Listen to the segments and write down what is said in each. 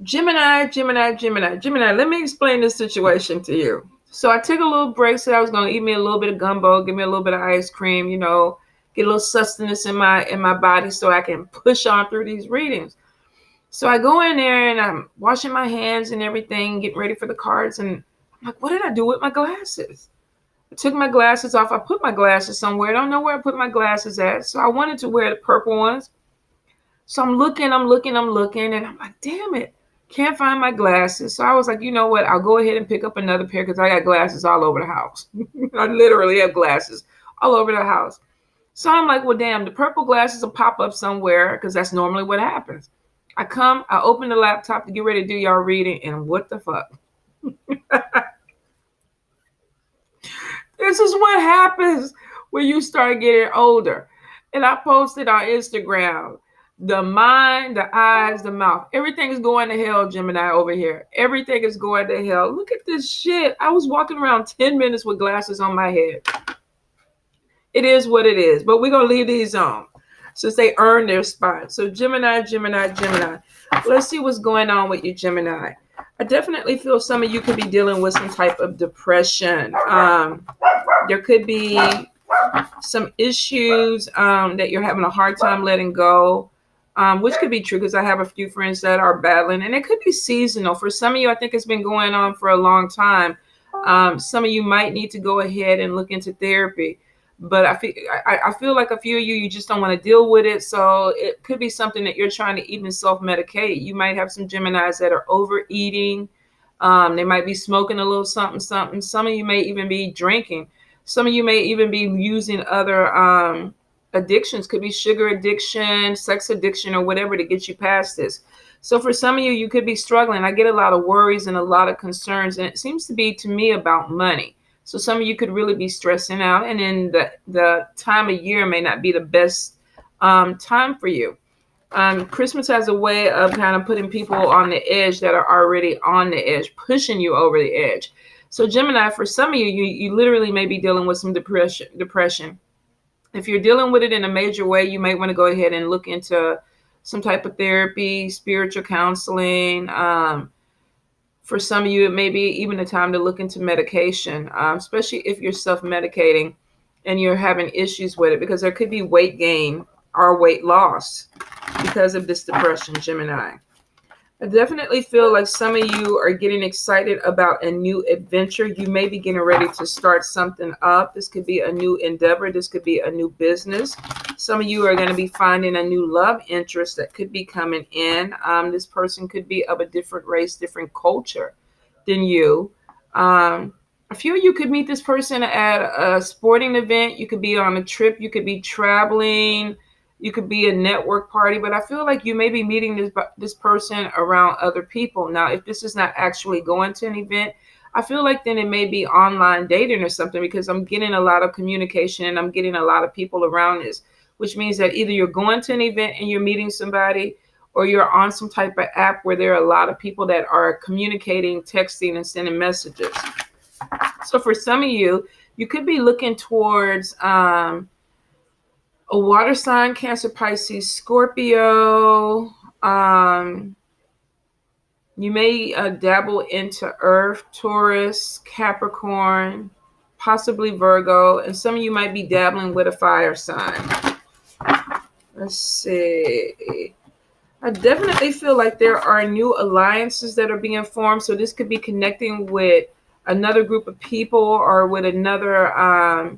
Gemini, let me explain this situation to you. So I took a little break, said I was gonna eat me a little bit of gumbo, give me a little bit of ice cream, get a little sustenance in my body so I can push on through these readings. So I go in there and I'm washing my hands and everything, getting ready for the cards, and I'm like, what did I do with my glasses? I took my glasses off. I put my glasses somewhere. I don't know where I put my glasses at. So I wanted to wear the purple ones. So I'm looking, and I'm like, damn it, can't find my glasses. So I was like, you know what? I'll go ahead and pick up another pair because I got glasses all over the house. I literally have glasses all over the house. So I'm like, well, damn, the purple glasses will pop up somewhere because that's normally what happens. I open the laptop to get ready to do y'all reading, and what the fuck? This is what happens when you start getting older. And I posted on Instagram, the mind, the eyes, the mouth. Everything is going to hell, Gemini, over here. Everything is going to hell. Look at this shit. I was walking around 10 minutes with glasses on my head. It is what it is. But we're going to leave these on since they earn their spot. So Gemini. Let's see what's going on with you, Gemini. I definitely feel some of you could be dealing with some type of depression. There could be some issues that you're having a hard time letting go, which could be true because I have a few friends that are battling, and it could be seasonal. For some of you, I think it's been going on for a long time. Some of you might need to go ahead and look into therapy, but I feel like a few of you just don't want to deal with it. So it could be something that you're trying to even self-medicate. You might have some Geminis that are overeating. They might be smoking a little something. Some of you may even be drinking. Some of you may even be using other addictions. Could be sugar addiction, sex addiction, or whatever to get you past this. So for some of you, you could be struggling. I get a lot of worries and a lot of concerns, and it seems to be to me about money. So some of you could really be stressing out, and then the time of year may not be the best time for you. Christmas has a way of kind of putting people on the edge that are already on the edge, pushing you over the edge. So Gemini, for some of you, you literally may be dealing with some depression. If you're dealing with it in a major way, you might want to go ahead and look into some type of therapy, spiritual counseling. For some of you, it may be even a time to look into medication, especially if you're self-medicating and you're having issues with it, because there could be weight gain or weight loss because of this depression, Gemini. I definitely feel like some of you are getting excited about a new adventure. You may be getting ready to start something up. This could be a new endeavor. This could be a new business. Some of you are going to be finding a new love interest that could be coming in. This person could be of a different race, different culture than you. A few of you could meet this person at a sporting event. You could be on a trip. You could be traveling. You could be a network party, but I feel like you may be meeting this person around other people. Now, if this is not actually going to an event, I feel like then it may be online dating or something, because I'm getting a lot of communication and I'm getting a lot of people around this, which means that either you're going to an event and you're meeting somebody, or you're on some type of app where there are a lot of people that are communicating, texting, and sending messages. So for some of you, you could be looking towards a water sign, Cancer, Pisces, Scorpio. You may dabble into Earth, Taurus, Capricorn, possibly Virgo, and some of you might be dabbling with a fire sign. Let's see. I definitely feel like there are new alliances that are being formed. So this could be connecting with another group of people, or with another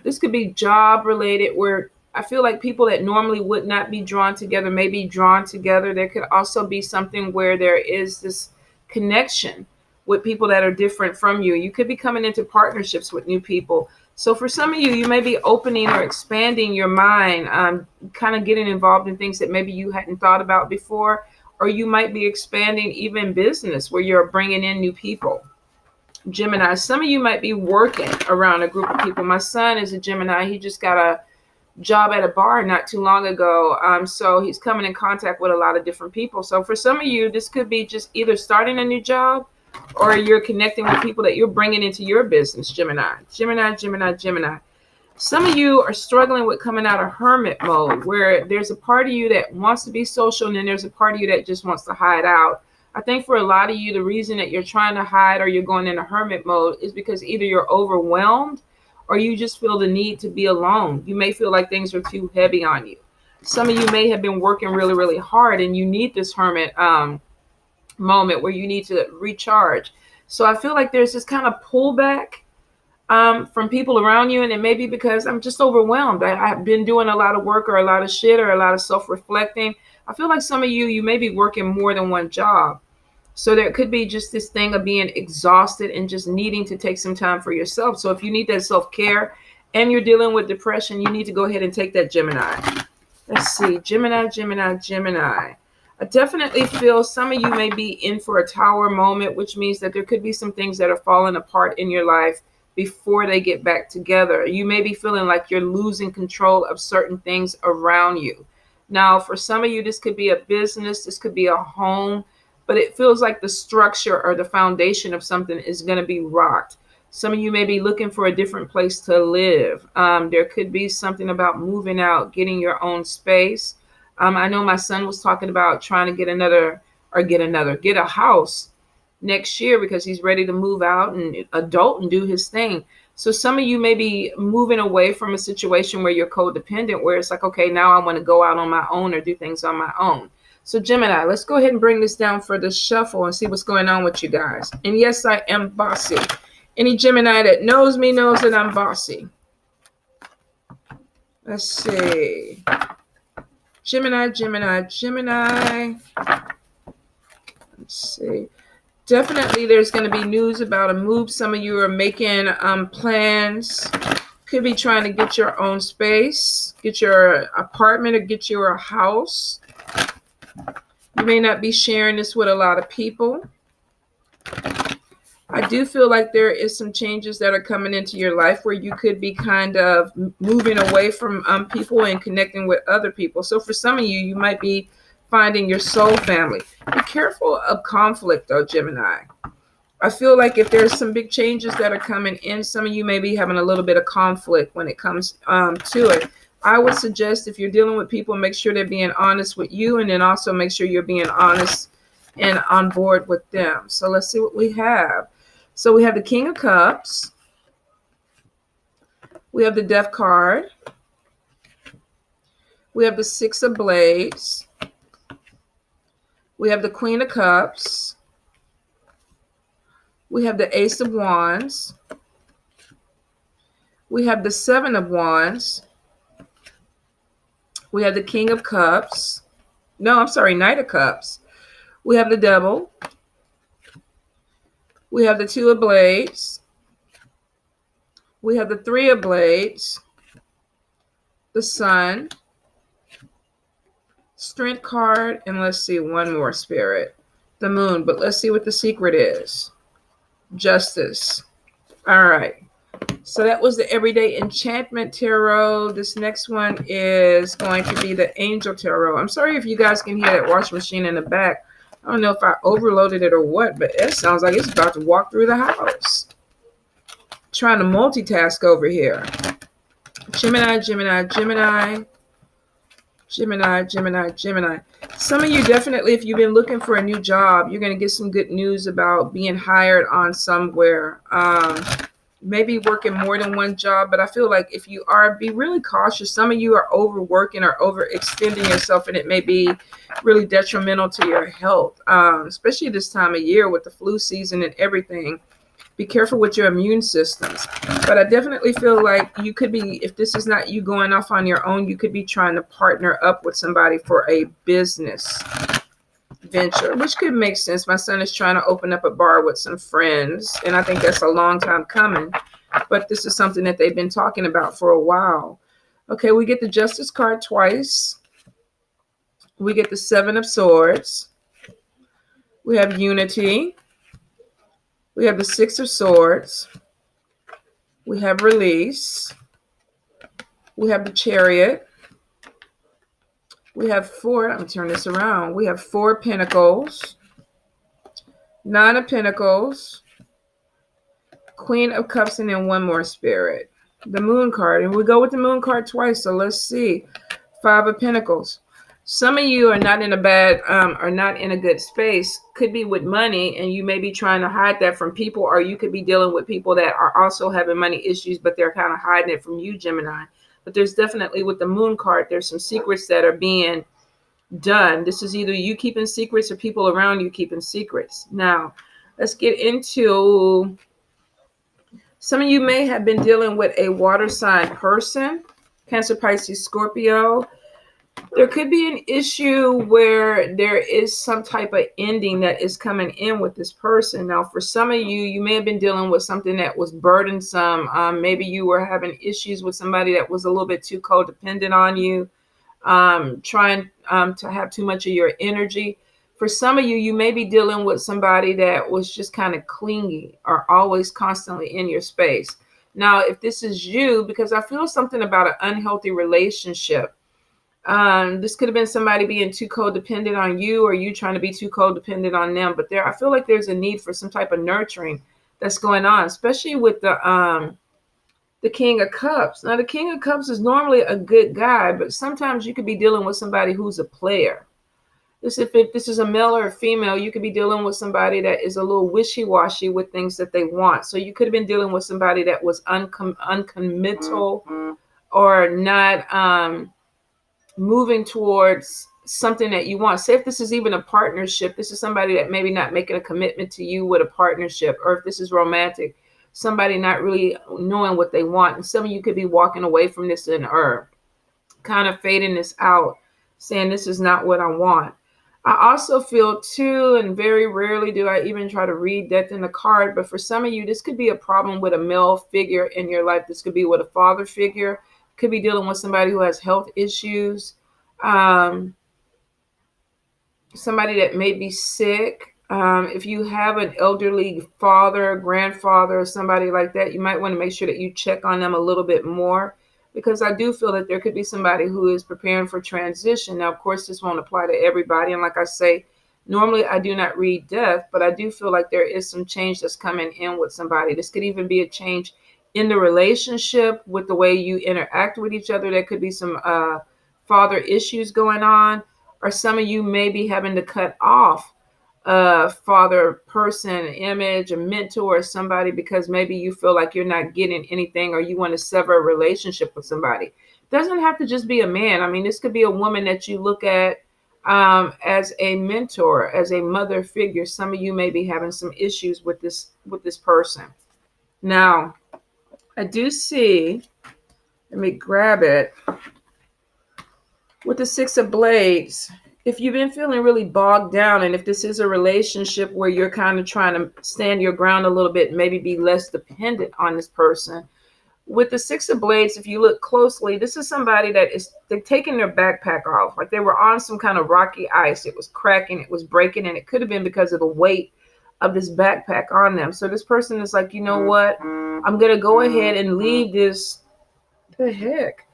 this could be job related, where I feel like people that normally would not be drawn together may be drawn together. There could also be something where there is this connection with people that are different from you. You could be coming into partnerships with new people. So for some of you, you may be opening or expanding your mind, kind of getting involved in things that maybe you hadn't thought about before, or you might be expanding even business where you're bringing in new people. Gemini, some of you might be working around a group of people. My son is a Gemini. He just got a job at a bar not too long ago. So he's coming in contact with a lot of different people. So for some of you, this could be just either starting a new job, or you're connecting with people that you're bringing into your business, Gemini. Some of you are struggling with coming out of hermit mode, where there's a part of you that wants to be social and then there's a part of you that just wants to hide out. I think for a lot of you, the reason that you're trying to hide or you're going into hermit mode is because either you're overwhelmed or you just feel the need to be alone. You may feel like things are too heavy on you. Some of you may have been working really, really hard and you need this hermit moment where you need to recharge. So I feel like there's this kind of pullback from people around you, and it may be because I'm just overwhelmed. I've been doing a lot of work or a lot of shit or a lot of self-reflecting. I feel like some of you may be working more than one job. So there could be just this thing of being exhausted and just needing to take some time for yourself. So if you need that self-care and you're dealing with depression, you need to go ahead and take that, Gemini. Let's see, Gemini, Gemini, Gemini. I definitely feel some of you may be in for a tower moment, which means that there could be some things that are falling apart in your life before they get back together. You may be feeling like you're losing control of certain things around you. Now, for some of you, this could be a business, this could be a home, but it feels like the structure or the foundation of something is going to be rocked. Some of you may be looking for a different place to live. There could be something about moving out, getting your own space. I know my son was talking about trying to get a house next year because he's ready to move out and adult and do his thing. So some of you may be moving away from a situation where you're codependent, where it's like, okay, now I want to go out on my own or do things on my own. So Gemini, let's go ahead and bring this down for the shuffle and see what's going on with you guys. And yes, I am bossy. Any Gemini that knows me knows that I'm bossy. Let's see. Gemini, Gemini, Gemini. Let's see. Definitely there's going to be news about a move. Some of you are making plans. Could be trying to get your own space, get your apartment, or get your house. You may not be sharing this with a lot of people. I do feel like there is some changes that are coming into your life where you could be kind of moving away from people and connecting with other people. So for some of you, you might be finding your soul family. Be careful of conflict, though, Gemini. I feel like if there's some big changes that are coming in, some of you may be having a little bit of conflict when it comes to it. I would suggest if you're dealing with people, make sure they're being honest with you, and then also make sure you're being honest and on board with them. So let's see what we have. So we have the King of Cups. We have the Death card. We have the Six of Blades. We have the Queen of Cups. We have the Ace of Wands. We have the Seven of Wands. We have the King of Cups. No, I'm sorry, Knight of Cups. We have the Devil. We have the Two of Blades. We have the Three of Blades. The Sun. Strength card. And let's see, one more, Spirit. The Moon. But let's see what the secret is. Justice. All right. So that was the Everyday Enchantment Tarot. This next one is going to be the Angel Tarot. I'm sorry if you guys can hear that washing machine in the back. I don't know if I overloaded it or what, but it sounds like it's about to walk through the house. Trying to multitask over here. Gemini, Gemini, Gemini. Gemini, Gemini, Gemini. Some of you definitely, if you've been looking for a new job, you're going to get some good news about being hired on somewhere. Maybe working more than one job, but I feel like if you are, be really cautious. Some of you are overworking or overextending yourself, and it may be really detrimental to your health, especially this time of year with the flu season and everything. Be careful with your immune systems. But I definitely feel like you could be, if this is not you going off on your own, you could be trying to partner up with somebody for a business venture, which could make sense. My son is trying to open up a bar with some friends, and I think that's a long time coming, but this is something that they've been talking about for a while. Okay, we get the Justice card twice. We get the Seven of Swords. We have Unity. We have the Six of Swords. We have Release. We have the Chariot. We have four, let me turn this around. We have Four Pentacles, Nine of Pentacles, Queen of Cups, and then one more, Spirit. The Moon card. And we go with the Moon card twice. So let's see. Five of Pentacles. Some of you are not in a bad, are not in a good space. Could be with money, and you may be trying to hide that from people, or you could be dealing with people that are also having money issues, but they're kind of hiding it from you, Gemini. But there's definitely, with the Moon card, there's some secrets that are being done. This is either you keeping secrets or people around you keeping secrets. Now, let's get into, some of you may have been dealing with a water sign person, Cancer, Pisces, Scorpio. There could be an issue where there is some type of ending that is coming in with this person. Now, for some of you, you may have been dealing with something that was burdensome. Maybe you were having issues with somebody that was a little bit too codependent on you, trying to have too much of your energy. For some of you, you may be dealing with somebody that was just kind of clingy or always constantly in your space. Now, if this is you, because I feel something about an unhealthy relationship. This could have been somebody being too codependent on you, or you trying to be too codependent on them. But I feel like there's a need for some type of nurturing that's going on, especially with the King of Cups. Now, the King of Cups is normally a good guy, but sometimes you could be dealing with somebody who's a player. If this is a male or a female, you could be dealing with somebody that is a little wishy-washy with things that they want. So you could have been dealing with somebody that was uncommittal, or not moving towards something that you want. Say if this is even a partnership, this is somebody that maybe not making a commitment to you with a partnership, or if this is romantic, somebody not really knowing what they want. And some of you could be walking away from this or kind of fading this out, saying this is not what I want. I also feel too, and very rarely do I even try to read death in the card, but for some of you, this could be a problem with a male figure in your life. This could be with a father figure. Could be dealing with somebody who has health issues, um, somebody that may be sick. If you have an elderly father, grandfather, or somebody like that, you might want to make sure that you check on them a little bit more, because I do feel that there could be somebody who is preparing for transition. Now, of course, this won't apply to everybody. And like I say, normally I do not read death, but I do feel like there is some change that's coming in with somebody. This could even be a change in the relationship with the way you interact with each other. There could be some father issues going on, or some of you may be having to cut off a father person, image, a mentor, or somebody, because maybe you feel like you're not getting anything, or you want to sever a relationship with somebody. It doesn't have to just be a man. I mean, this could be a woman that you look at as a mentor, as a mother figure. Some of you may be having some issues with this person. Now, I do see, let me grab it, with the Six of Blades. If you've been feeling really bogged down, and if this is a relationship where you're kind of trying to stand your ground a little bit, maybe be less dependent on this person, with the Six of Blades, if you look closely, this is somebody that they're taking their backpack off. Like they were on some kind of rocky ice. It was cracking, it was breaking, and it could have been because of the weight of this backpack on them. So this person is like, you know what? I'm going to go ahead and leave this. The heck?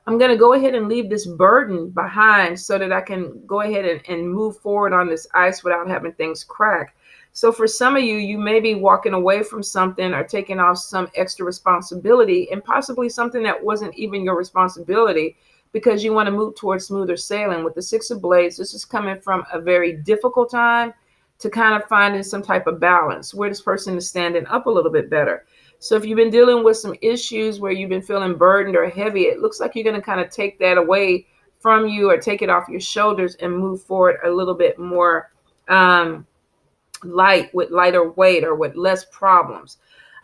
I'm going to go ahead and leave this burden behind so that I can go ahead and move forward on this ice without having things crack. So for some of you, you may be walking away from something or taking off some extra responsibility, and possibly something that wasn't even your responsibility, because you want to move towards smoother sailing. With the Six of Blades, this is coming from a very difficult time to kind of finding some type of balance where this person is standing up a little bit better. So if you've been dealing with some issues where you've been feeling burdened or heavy, it looks like you're going to kind of take that away from you, or take it off your shoulders and move forward a little bit more light, with lighter weight, or with less problems.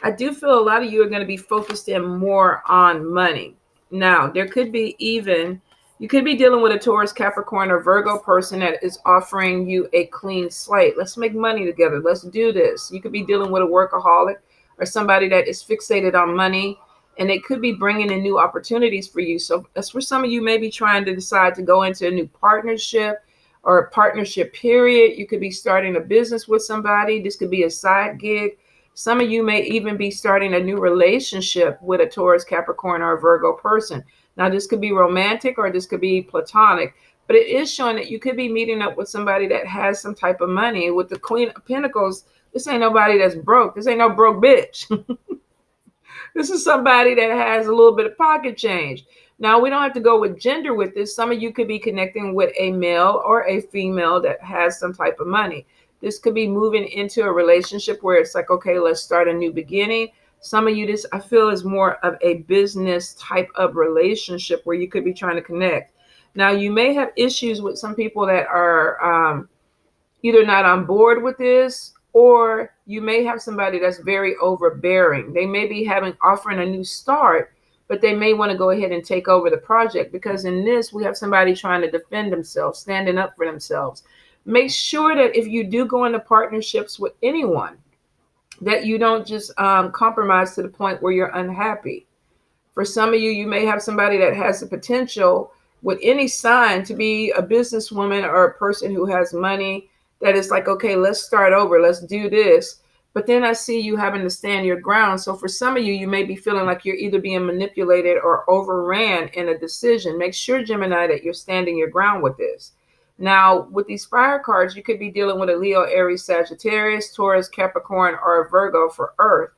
I do feel a lot of you are going to be focused in more on money. Now, there could be even, you could be dealing with a Taurus, Capricorn, or Virgo person that is offering you a clean slate. Let's make money together. Let's do this. You could be dealing with a workaholic, or somebody that is fixated on money, and they could be bringing in new opportunities for you. So that's for some of you, maybe trying to decide to go into a new partnership or a partnership period. You could be starting a business with somebody. This could be a side gig. Some of you may even be starting a new relationship with a Taurus, Capricorn, or a Virgo person. Now, this could be romantic or this could be platonic, but it is showing that you could be meeting up with somebody that has some type of money. With the Queen of Pentacles, this ain't nobody that's broke. This ain't no broke bitch. This is somebody that has a little bit of pocket change. Now, we don't have to go with gender with this. Some of you could be connecting with a male or a female that has some type of money. This could be moving into a relationship where it's like, okay, let's start a new beginning. Some of you, this I feel is more of a business type of relationship where you could be trying to connect. Now, you may have issues with some people that are either not on board with this, or you may have somebody that's very overbearing. They may be having offering a new start, but they may want to go ahead and take over the project, because in this we have somebody trying to defend themselves, standing up for themselves. Make sure that if you do go into partnerships with anyone, that you don't just compromise to the point where you're unhappy. For some of you, you may have somebody that has the potential with any sign to be a businesswoman or a person who has money, that is like, okay, let's start over, let's do this. But then I see you having to stand your ground. So for some of you, you may be feeling like you're either being manipulated or overran in a decision. Make sure, Gemini, that you're standing your ground with this. Now, with these fire cards, you could be dealing with a Leo, Aries, Sagittarius, Taurus, Capricorn, or a Virgo for Earth.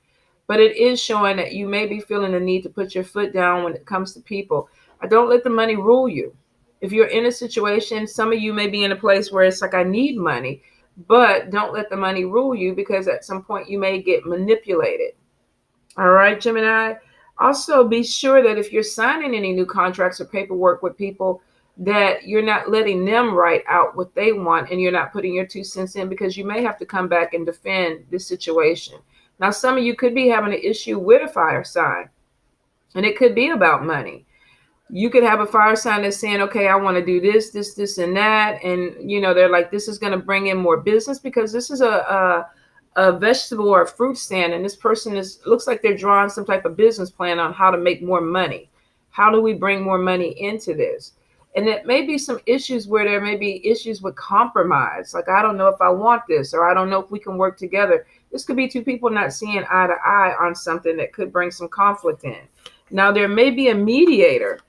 But it is showing that you may be feeling the need to put your foot down when it comes to people. Don't let the money rule you. If you're in a situation, some of you may be in a place where it's like, I need money, but don't let the money rule you, because at some point you may get manipulated. All right, Gemini. Also, be sure that if you're signing any new contracts or paperwork with people, that you're not letting them write out what they want and you're not putting your 2 cents in, because you may have to come back and defend this situation. Now, some of you could be having an issue with a fire sign, and it could be about money. You could have a fire sign that's saying, okay, I want to do this, and that. And, they're like, this is going to bring in more business, because this is a vegetable or a fruit stand. And this person looks like they're drawing some type of business plan on how to make more money. How do we bring more money into this? And it may be some issues where there may be issues with compromise. Like, I don't know if I want this, or I don't know if we can work together. This could be two people not seeing eye to eye on something that could bring some conflict in. Now, there may be a mediator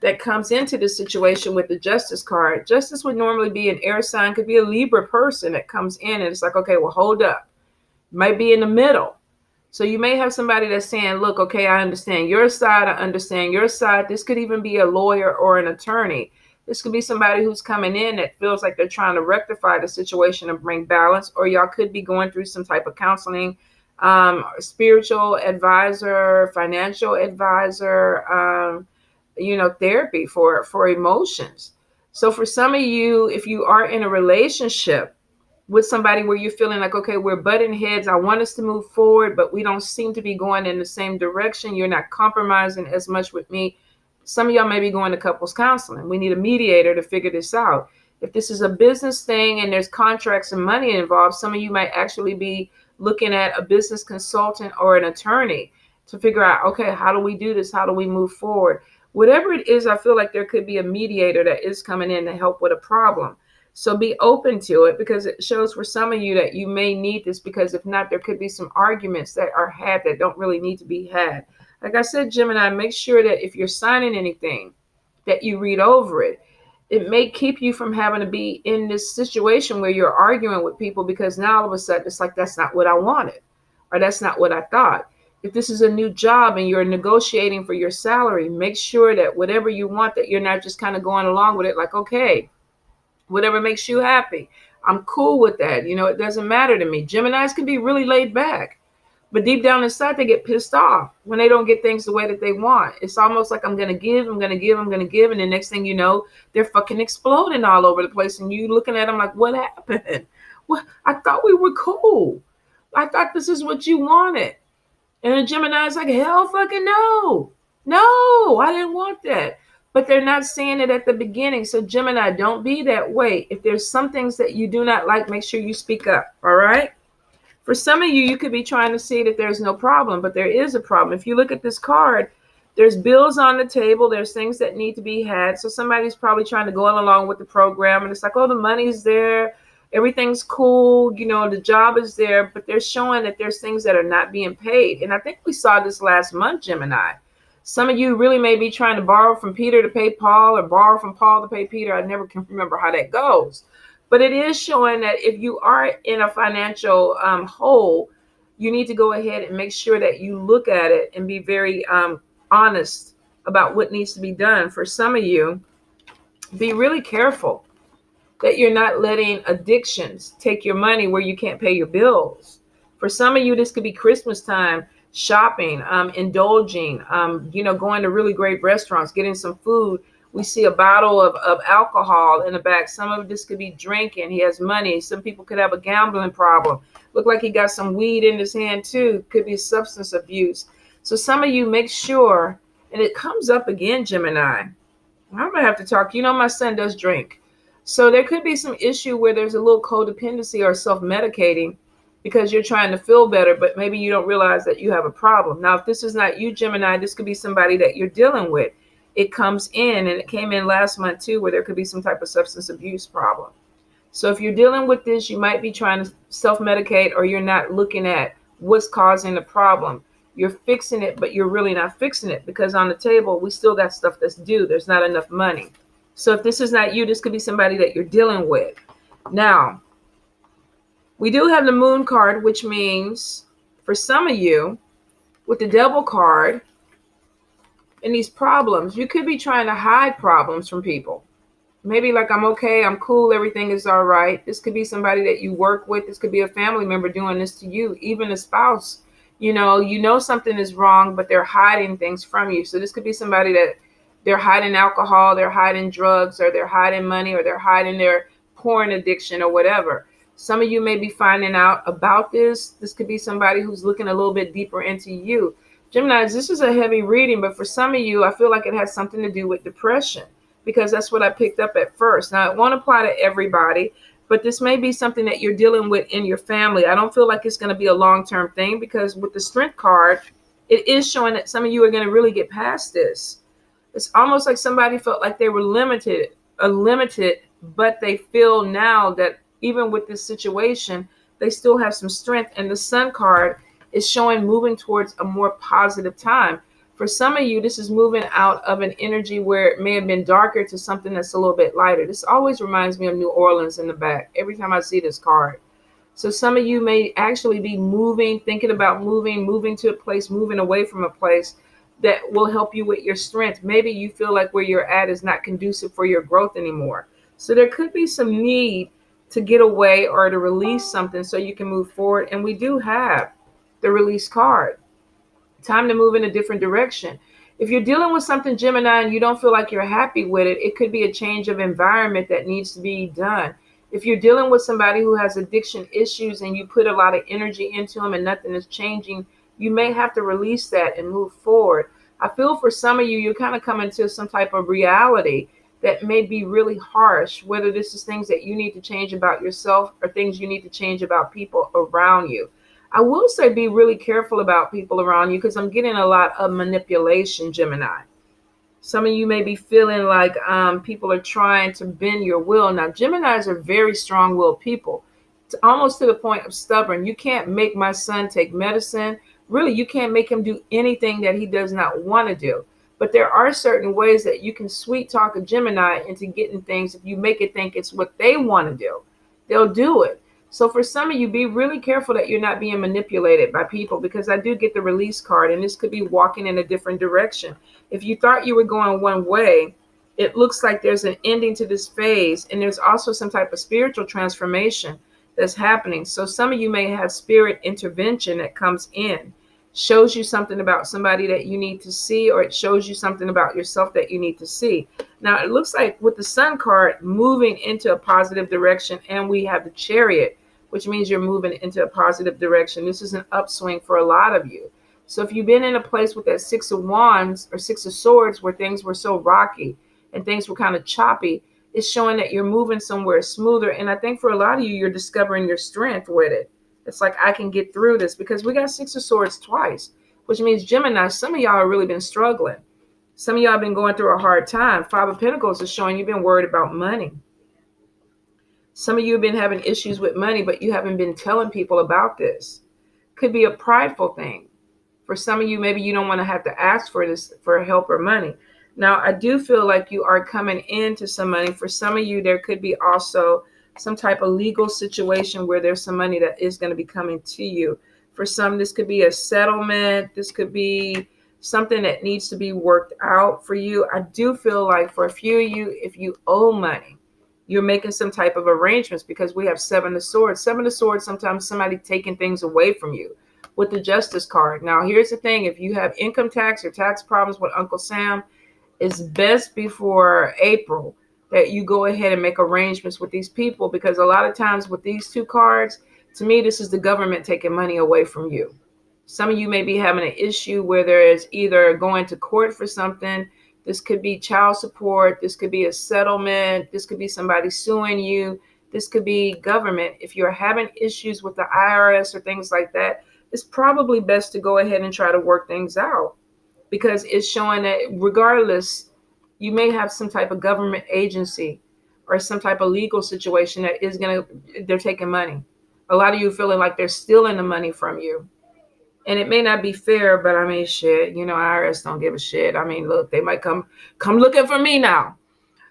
that comes into this situation with the Justice card. Justice would normally be an air sign, could be a Libra person that comes in, and it's like, okay, well, hold up. Might be in the middle. So you may have somebody that's saying, look, okay, I understand your side. I understand your side. This could even be a lawyer or an attorney. This could be somebody who's coming in that feels like they're trying to rectify the situation and bring balance, or y'all could be going through some type of counseling, spiritual advisor, financial advisor, therapy for emotions. So for some of you, if you are in a relationship with somebody where you're feeling like, okay, we're butting heads, I want us to move forward, but we don't seem to be going in the same direction. You're not compromising as much with me. Some of y'all may be going to couples counseling. We need a mediator to figure this out. If this is a business thing and there's contracts and money involved, some of you might actually be looking at a business consultant or an attorney to figure out, okay, how do we do this? How do we move forward? Whatever it is, I feel like there could be a mediator that is coming in to help with a problem. So be open to it, because it shows for some of you that you may need this, because if not, there could be some arguments that are had that don't really need to be had. Like I said, Gemini, make sure that if you're signing anything, that you read over it. It may keep you from having to be in this situation where you're arguing with people, because now all of a sudden it's like, that's not what I wanted, or that's not what I thought. If this is a new job and you're negotiating for your salary, make sure that whatever you want, that you're not just kind of going along with it like, okay, whatever makes you happy, I'm cool with that. It doesn't matter to me. Geminis can be really laid back, but deep down inside, they get pissed off when they don't get things the way that they want. It's almost like, I'm going to give, I'm going to give, I'm going to give. And the next thing you know, they're fucking exploding all over the place. And you looking at them like, what happened? What? I thought we were cool. I thought this is what you wanted. And the Gemini's like, hell fucking no. No, I didn't want that. But they're not saying it at the beginning. So Gemini, don't be that way. If there's some things that you do not like, make sure you speak up. All right. For some of you, you could be trying to see that there's no problem, but there is a problem. If you look at this card, there's bills on the table. There's things that need to be had. So somebody's probably trying to go along with the program. And it's like, oh, the money's there. Everything's cool. The job is there. But they're showing that there's things that are not being paid. And I think we saw this last month, Gemini. Some of you really may be trying to borrow from Peter to pay Paul, or borrow from Paul to pay Peter. I never can remember how that goes. But it is showing that if you are in a financial hole, you need to go ahead and make sure that you look at it and be very honest about what needs to be done. For some of you, be really careful that you're not letting addictions take your money where you can't pay your bills. For some of you, this could be Christmas time, shopping, indulging, going to really great restaurants, getting some food. We see a bottle of alcohol in the back. Some of this could be drinking. He has money. Some people could have a gambling problem. Look like he got some weed in his hand too. Could be substance abuse. So some of you, make sure, and it comes up again, Gemini. I'm gonna have to talk. My son does drink. So there could be some issue where there's a little codependency or self-medicating because you're trying to feel better, but maybe you don't realize that you have a problem. Now, if this is not you, Gemini, this could be somebody that you're dealing with. It comes in, and it came in last month too, where there could be some type of substance abuse problem. So if you're dealing with this, you might be trying to self-medicate, or you're not looking at what's causing the problem. You're fixing it, but you're really not fixing it, because on the table, we still got stuff that's due. There's not enough money. So if this is not you, this could be somebody that you're dealing with. Now, we do have the moon card, which means for some of you, with the devil card and these problems, you could be trying to hide problems from people. Maybe like, I'm okay, I'm cool, everything is all right. This could be somebody that you work with. This could be a family member doing this to you, even a spouse. You know something is wrong, but they're hiding things from you. So this could be somebody that they're hiding alcohol, they're hiding drugs, or they're hiding money, or they're hiding their porn addiction or whatever. Some of you may be finding out about this. This could be somebody who's looking a little bit deeper into you. Geminis, this is a heavy reading, but for some of you, I feel like it has something to do with depression, because that's what I picked up at first. Now, it won't apply to everybody, but this may be something that you're dealing with in your family. I don't feel like it's going to be a long-term thing, because with the Strength card, it is showing that some of you are going to really get past this. It's almost like somebody felt like they were limited, but they feel now that even with this situation, they still have some strength. And the Sun card is showing moving towards a more positive time. For some of you, this is moving out of an energy where it may have been darker to something that's a little bit lighter. This always reminds me of New Orleans in the back every time I see this card. So some of you may actually be moving, thinking about moving to a place, moving away from a place that will help you with your strength. Maybe you feel like where you're at is not conducive for your growth anymore. So there could be some need to get away or to release something so you can move forward. And we do have the release card. Time to move in a different direction. If you're dealing with something, Gemini, and you don't feel like you're happy with it, it could be a change of environment that needs to be done. If you're dealing with somebody who has addiction issues and you put a lot of energy into them and nothing is changing, you may have to release that and move forward. I feel for some of you, you're kind of coming to some type of reality that may be really harsh, whether this is things that you need to change about yourself or things you need to change about people around you. I will say be really careful about people around you, because I'm getting a lot of manipulation, Gemini. Some of you may be feeling like people are trying to bend your will. Now, Geminis are very strong-willed people, almost to the point of stubborn. You can't make my son take medicine. Really, you can't make him do anything that he does not want to do. But there are certain ways that you can sweet talk a Gemini into getting things. If you make it think it's what they want to do, they'll do it. So for some of you, be really careful that you're not being manipulated by people, because I do get the release card, and this could be walking in a different direction. If you thought you were going one way, it looks like there's an ending to this phase, and there's also some type of spiritual transformation that's happening. So some of you may have spirit intervention that comes in, shows you something about somebody that you need to see, or it shows you something about yourself that you need to see. Now, it looks like with the Sun card moving into a positive direction, and we have the Chariot, which means you're moving into a positive direction. This is an upswing for a lot of you. So if you've been in a place with that Six of Wands or Six of Swords where things were so rocky and things were kind of choppy, it's showing that you're moving somewhere smoother. And I think for a lot of you, you're discovering your strength with it. It's like, I can get through this, because we got Six of Swords twice, which means Gemini, some of y'all have really been struggling. Some of y'all have been going through a hard time. Five of Pentacles is showing you've been worried about money. Some of you have been having issues with money, but you haven't been telling people about this. Could be a prideful thing. For some of you, maybe you don't want to have to ask for this, for help or money. Now, I do feel like you are coming into some money. For some of you, there could be also some type of legal situation where there's some money that is going to be coming to you. For some, this could be a settlement. This could be something that needs to be worked out for you. I do feel like for a few of you, if you owe money, you're making some type of arrangements, because we have Seven of Swords. Seven of Swords, sometimes somebody taking things away from you with the Justice card. Now, here's the thing. If you have income tax or tax problems with Uncle Sam, it's best before April that you go ahead and make arrangements with these people, because a lot of times with these two cards, to me, this is the government taking money away from you. Some of you may be having an issue where there is either going to court for something. This could be child support. This could be a settlement. This could be somebody suing you. This could be government. If you're having issues with the IRS or things like that, it's probably best to go ahead and try to work things out, because it's showing that regardless, you may have some type of government agency or some type of legal situation that is they're taking money. A lot of you feeling like they're stealing the money from you. And it may not be fair, but I mean, shit, IRS don't give a shit. I mean, look, they might come looking for me now.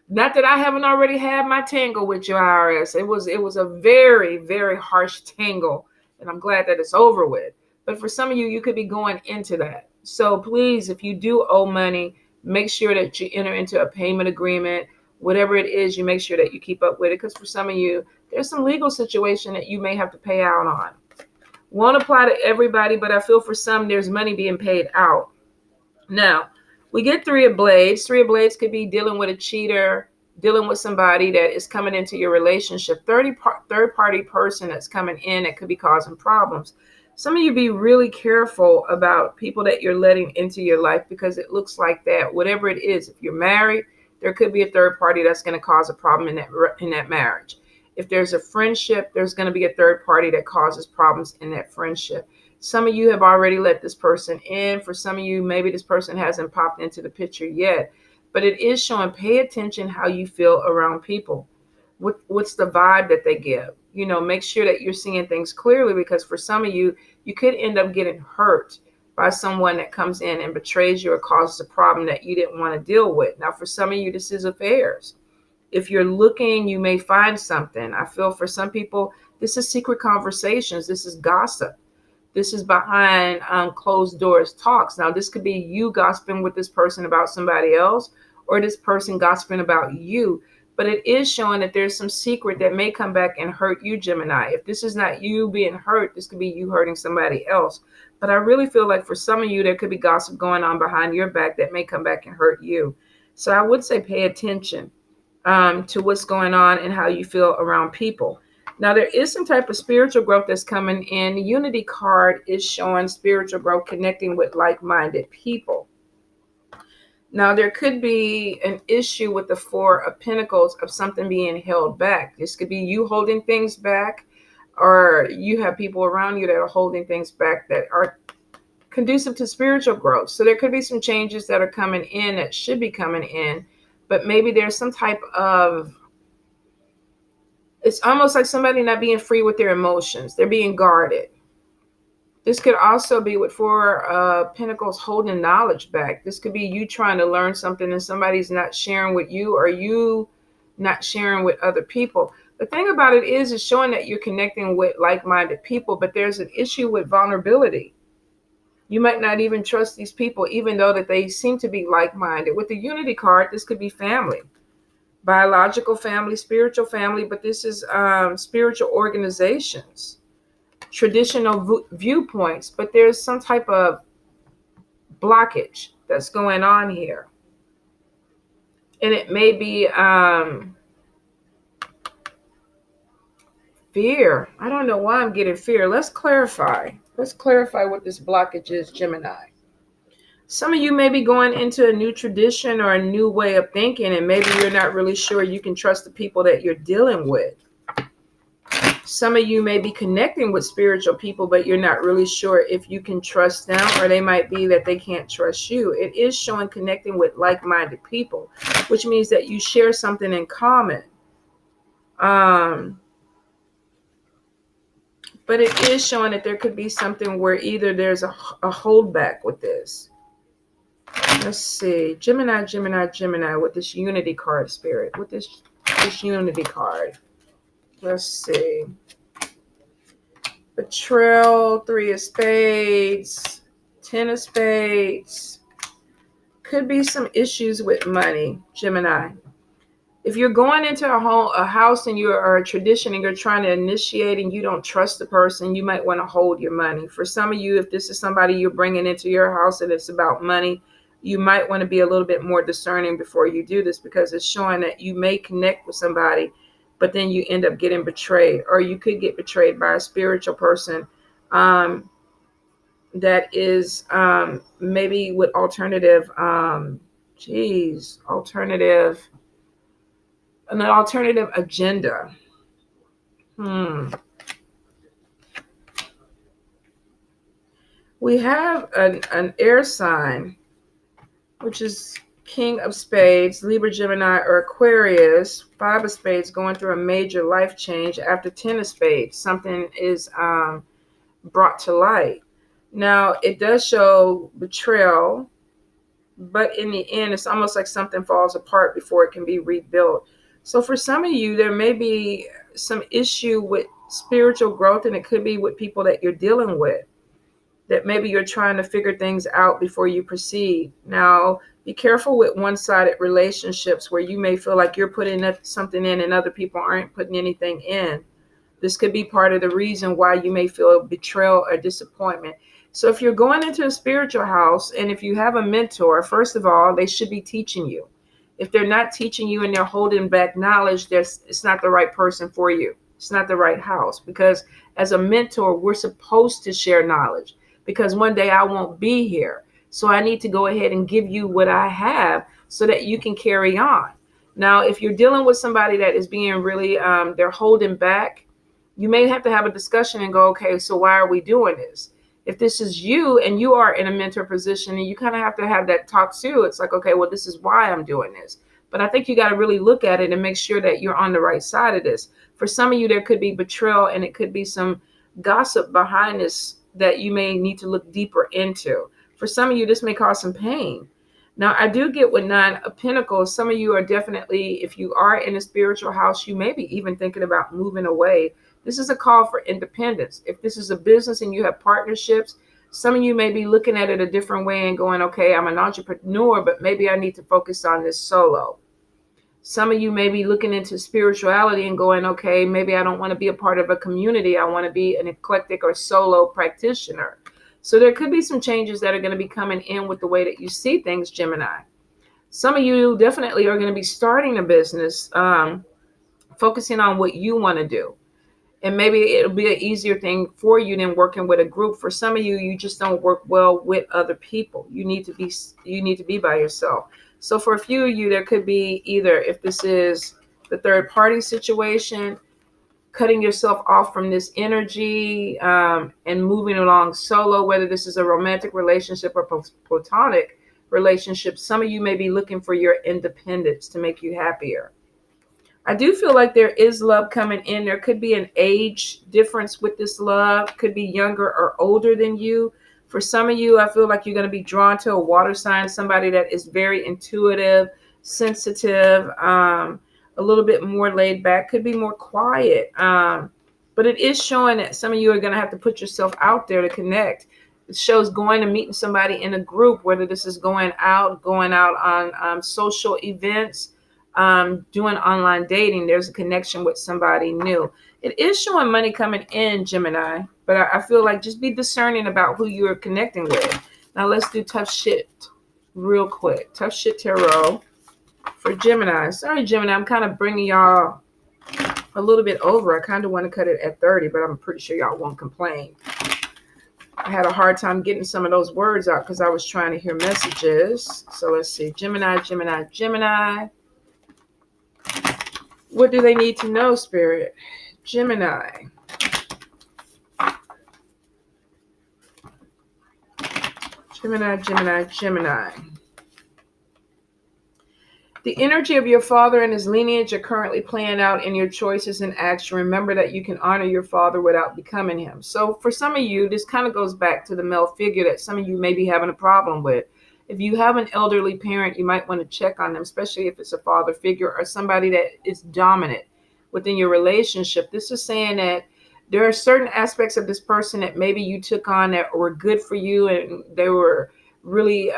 Not that I haven't already had my tangle with your IRS. It was a very, very harsh tangle, and I'm glad that it's over with. But for some of you, you could be going into that. So please, if you do owe money, make sure that you enter into a payment agreement. Whatever it is, you make sure that you keep up with it, because for some of you, there's some legal situation that you may have to pay out on. Won't apply to everybody, but I feel for some, there's money being paid out. Now, we get Three of Blades. Three of Blades could be dealing with a cheater, dealing with somebody that is coming into your relationship, third-party person that's coming in that could be causing problems. Some of you be really careful about people that you're letting into your life, because it looks like that, whatever it is, if you're married, there could be a third party that's going to cause a problem in that marriage. If there's a friendship, there's going to be a third party that causes problems in that friendship. Some of you have already let this person in. For some of you, maybe this person hasn't popped into the picture yet, but it is showing, pay attention how you feel around people. What's the vibe that they give? Make sure that you're seeing things clearly, because for some of you, you could end up getting hurt by someone that comes in and betrays you or causes a problem that you didn't want to deal with. Now, for some of you, this is affairs. If you're looking, you may find something. I feel for some people, this is secret conversations. This is gossip. This is behind closed doors talks. Now, this could be you gossiping with this person about somebody else, or this person gossiping about you. But it is showing that there's some secret that may come back and hurt you, Gemini. If this is not you being hurt, this could be you hurting somebody else. But I really feel like for some of you, there could be gossip going on behind your back that may come back and hurt you. So I would say pay attention to what's going on and how you feel around people. Now, there is some type of spiritual growth that's coming in. The Unity card is showing spiritual growth, connecting with like-minded people. Now, there could be an issue with the Four of Pentacles of something being held back. This could be you holding things back, or you have people around you that are holding things back that are conducive to spiritual growth. So there could be some changes that are coming in that should be coming in, but maybe there's some type of, it's almost like somebody not being free with their emotions. They're being guarded. This could also be with Four of Pentacles holding knowledge back. This could be you trying to learn something and somebody's not sharing with you, or you not sharing with other people. The thing about it is it's showing that you're connecting with like-minded people, but there's an issue with vulnerability. You might not even trust these people, even though that they seem to be like-minded. With the Unity card, this could be family, biological family, spiritual family, but this is spiritual organizations, traditional viewpoints, but there's some type of blockage that's going on here. And it may be fear. I don't know why I'm getting fear. Let's clarify. Let's clarify what this blockage is, Gemini. Some of you may be going into a new tradition or a new way of thinking, and maybe you're not really sure you can trust the people that you're dealing with. Some of you may be connecting with spiritual people, but you're not really sure if you can trust them, or they might be that they can't trust you. It is showing connecting with like-minded people, which means that you share something in common. But it is showing that there could be something where either there's a holdback with this. Let's see. Gemini with this Unity card, Spirit. With this Unity card. Let's see. Betrayal, 3 of spades, 10 of spades. Could be some issues with money, Gemini. If you're going into a house and you are a tradition and you're trying to initiate and you don't trust the person, you might want to hold your money. For some of you, if this is somebody you're bringing into your house and it's about money, you might want to be a little bit more discerning before you do this, because it's showing that you may connect with somebody, but then you end up getting betrayed, or you could get betrayed by a spiritual person that is maybe with alternative, an alternative agenda. We have an air sign, which is King of Spades, Libra, Gemini, or Aquarius. 5 of Spades, going through a major life change. After 10 of Spades, something is brought to light. Now, it does show betrayal, but in the end, it's almost like something falls apart before it can be rebuilt. So for some of you, there may be some issue with spiritual growth, and it could be with people that you're dealing with, that maybe you're trying to figure things out before you proceed. Now, be careful with one-sided relationships where you may feel like you're putting something in and other people aren't putting anything in. This could be part of the reason why you may feel betrayal or disappointment. So if you're going into a spiritual house and if you have a mentor, first of all, they should be teaching you. If they're not teaching you and they're holding back knowledge, it's not the right person for you. It's not the right house, because as a mentor, we're supposed to share knowledge, because one day I won't be here. So I need to go ahead and give you what I have so that you can carry on. Now, if you're dealing with somebody that is being really, they're holding back, you may have to have a discussion and go, okay, so why are we doing this? If this is you and you are in a mentor position, and you kind of have to have that talk too, it's like, okay, well, this is why I'm doing this. But I think you got to really look at it and make sure that you're on the right side of this. For some of you, there could be betrayal, and it could be some gossip behind this that you may need to look deeper into. For some of you, this may cause some pain. Now, I do get with 9 of Pentacles. Some of you are definitely, if you are in a spiritual house, you may be even thinking about moving away. This is a call for independence. If this is a business and you have partnerships, some of you may be looking at it a different way and going, okay, I'm an entrepreneur, but maybe I need to focus on this solo. Some of you may be looking into spirituality and going, okay, maybe I don't want to be a part of a community. I want to be an eclectic or solo practitioner. So there could be some changes that are going to be coming in with the way that you see things, Gemini. Some of you definitely are going to be starting a business, focusing on what you want to do. And maybe it'll be an easier thing for you than working with a group. For some of you, you just don't work well with other people. You need to be by yourself. So for a few of you, there could be either, if this is the third party situation, cutting yourself off from this energy and moving along solo, whether this is a romantic relationship or platonic relationship. Some of you may be looking for your independence to make you happier. I do feel like there is love coming in. There could be an age difference with this love. Could be younger or older than you. For some of you, I feel like you're going to be drawn to a water sign, somebody that is very intuitive, sensitive, a little bit more laid back, could be more quiet. But it is showing that some of you are going to have to put yourself out there to connect. It shows going and meeting somebody in a group, whether this is going out on social events, doing online dating. There's a connection with somebody new. It is showing money coming in, Gemini, but I feel like just be discerning about who you are connecting with. Now let's do tough shit real quick. Tough shit tarot for Gemini. Sorry, Gemini, I'm kind of bringing y'all a little bit over. I kind of want to cut it at 30, but I'm pretty sure y'all won't complain. I had a hard time getting some of those words out because I was trying to hear messages. So let's see. Gemini, Gemini, Gemini. What do they need to know, Spirit? Gemini. Gemini, Gemini, Gemini. The energy of your father and his lineage are currently playing out in your choices and action. Remember that you can honor your father without becoming him. So for some of you, this kind of goes back to the male figure that some of you may be having a problem with. If you have an elderly parent, you might want to check on them, especially if it's a father figure or somebody that is dominant within your relationship. This is saying that There are certain aspects of this person that maybe you took on that were good for you and they were really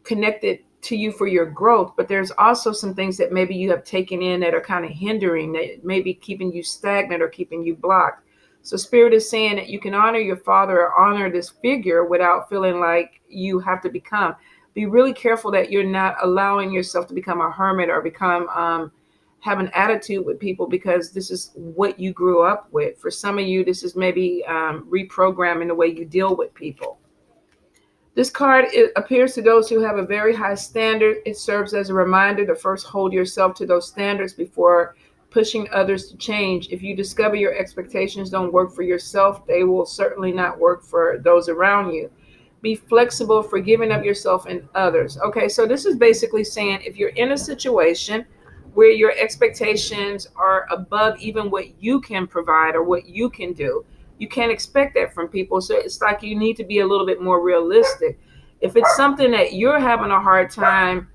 connected to you for your growth, but there's also some things that maybe you have taken in that are kind of hindering, that may be keeping you stagnant or keeping you blocked. So Spirit is saying that you can honor your father or honor this figure without feeling like you have to become. Be really careful that you're not allowing yourself to become a hermit or become have an attitude with people, because this is what you grew up with. For some of you, this is maybe reprogramming the way you deal with people. This card, it appears to those who have a very high standard. It serves as a reminder to first hold yourself to those standards before pushing others to change. If you discover your expectations don't work for yourself, they will certainly not work for those around you. Be flexible, forgiving of yourself and others. Okay, so this is basically saying if you're in a situation where your expectations are above even what you can provide or what you can do, you can't expect that from people. So it's like you need to be a little bit more realistic. If it's something that you're having a hard time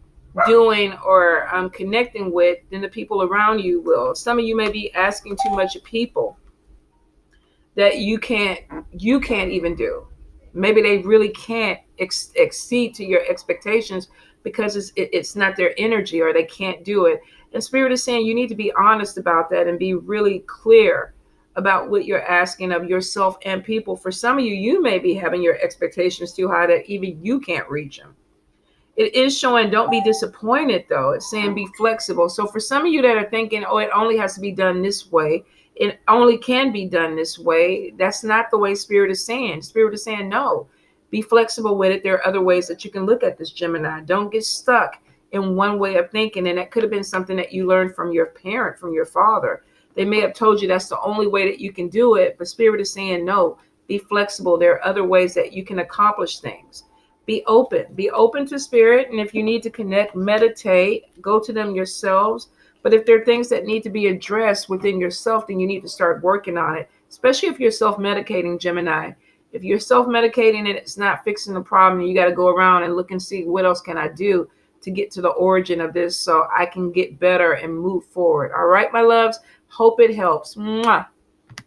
doing or connecting with, then the people around you will. Some of you may be asking too much of people that you can't even do. Maybe they really can't exceed to your expectations because it's not their energy, or they can't do it. And Spirit is saying you need to be honest about that and be really clear about what you're asking of yourself and people. For some of you, you may be having your expectations too high that even you can't reach them. It is showing don't be disappointed, though. It's saying be flexible. So for some of you that are thinking, oh, it only has to be done this way, it only can be done this way, that's not the way Spirit is saying. Spirit is saying, no, be flexible with it. There are other ways that you can look at this, Gemini. Don't get stuck in one way of thinking. And that could have been something that you learned from your parent, from your father. They may have told you that's the only way that you can do it, but Spirit is saying, no, be flexible. There are other ways that you can accomplish things. Be open to Spirit. And if you need to connect, meditate, go to them yourselves. But if there are things that need to be addressed within yourself, then you need to start working on it, especially if you're self-medicating, Gemini. If you're self-medicating and it's not fixing the problem, you got to go around and look and see what else can I do to get to the origin of this so I can get better and move forward. All right, my loves. Hope it helps. Mwah.